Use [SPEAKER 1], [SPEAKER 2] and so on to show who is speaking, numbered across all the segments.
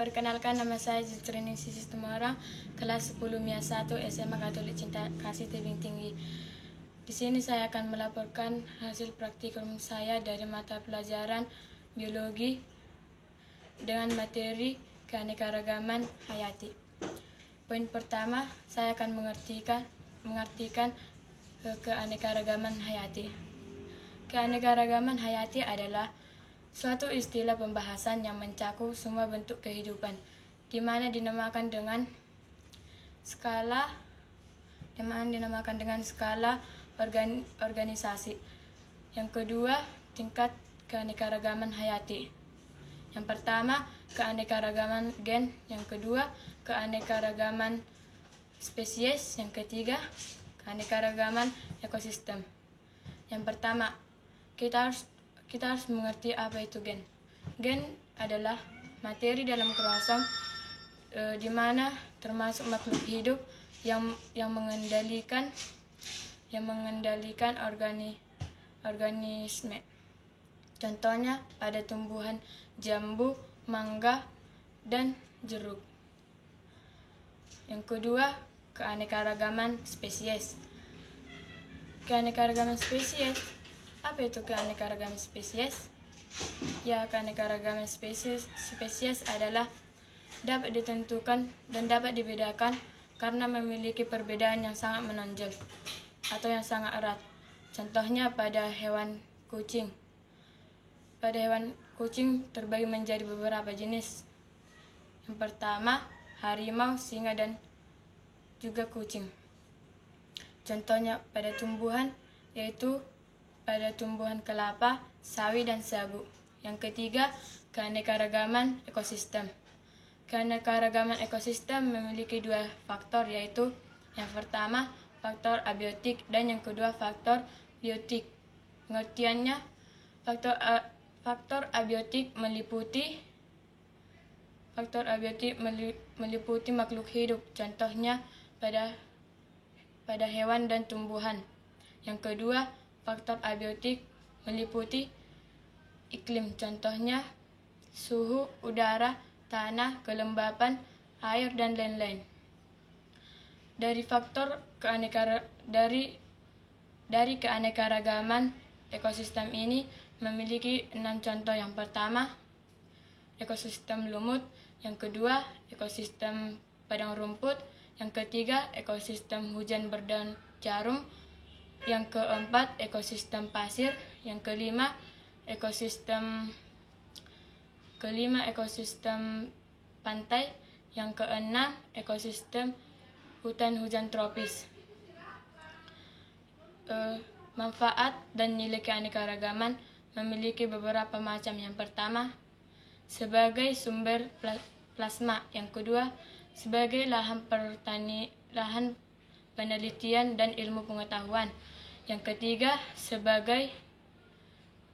[SPEAKER 1] Perkenalkan, nama saya Zitrini Sisi Tumorang, kelas 10 MIA 1 SMA Katolik Cinta Kasih Tebing Tinggi. Di sini saya akan melaporkan hasil praktikum saya dari mata pelajaran biologi dengan materi keanekaragaman hayati. Poin pertama, saya akan mengartikan keanekaragaman hayati. Keanekaragaman hayati adalah suatu istilah pembahasan yang mencakup semua bentuk kehidupan, di mana dinamakan dengan skala organisasi. Yang kedua, tingkat keanekaragaman hayati. Yang pertama, keanekaragaman gen. Yang kedua, keanekaragaman spesies. Yang ketiga, keanekaragaman ekosistem. Yang pertama, kita harus mengerti apa itu gen. Gen adalah materi dalam kromosom di mana termasuk makhluk hidup yang mengendalikan organisme. Contohnya pada tumbuhan jambu, mangga, dan jeruk. Yang kedua, keanekaragaman spesies. Keanekaragaman spesies. Apa itu keanekaragaman spesies? Ya, keanekaragaman spesies adalah dapat ditentukan dan dapat dibedakan karena memiliki perbedaan yang sangat menonjol atau yang sangat erat. Contohnya pada hewan kucing. Pada hewan kucing terbagi menjadi beberapa jenis. Yang pertama, harimau, singa, dan juga kucing. Contohnya pada tumbuhan, yaitu pada tumbuhan kelapa, sawi, dan sagu. Yang ketiga, keanekaragaman ekosistem. Keanekaragaman ekosistem memiliki dua faktor, yaitu yang pertama faktor abiotik dan yang kedua faktor biotik. Pengertiannya, faktor abiotik meliputi makhluk hidup, contohnya pada hewan dan tumbuhan. Yang kedua, faktor abiotik meliputi iklim, contohnya suhu udara, tanah, kelembapan, air, dan lain-lain. Dari keanekaragaman ekosistem ini memiliki 6 contoh. Yang pertama, ekosistem lumut. Yang kedua, ekosistem padang rumput. Yang ketiga, ekosistem hujan berdaun jarum. Yang keempat, ekosistem pasir. Yang kelima, ekosistem pantai. Yang keenam, ekosistem hutan hujan tropis. Manfaat dan nilai keanekaragaman memiliki beberapa macam. Yang pertama, sebagai sumber plasma. Yang kedua, sebagai lahan penelitian dan ilmu pengetahuan. Yang ketiga, sebagai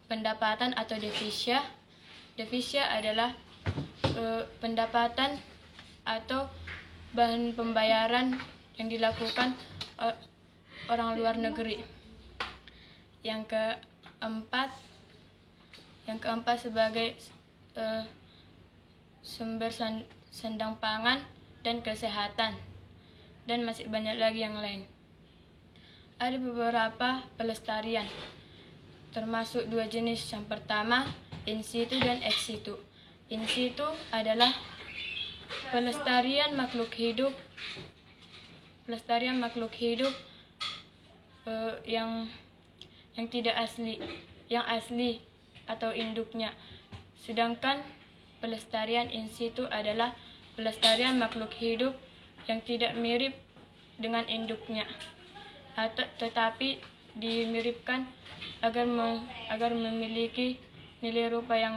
[SPEAKER 1] pendapatan atau devisa. Devisa adalah pendapatan atau bahan pembayaran yang dilakukan orang luar negeri. Yang keempat sebagai sumber sandang pangan dan kesehatan, dan masih banyak lagi yang lain. Ada beberapa pelestarian, termasuk 2 jenis. Yang pertama, in situ dan ex situ. In situ adalah pelestarian makhluk hidup yang tidak asli, yang asli atau induknya. Sedangkan pelestarian in situ adalah pelestarian makhluk hidup yang tidak mirip dengan induknya, tetapi dimiripkan agar memiliki nilai rupa yang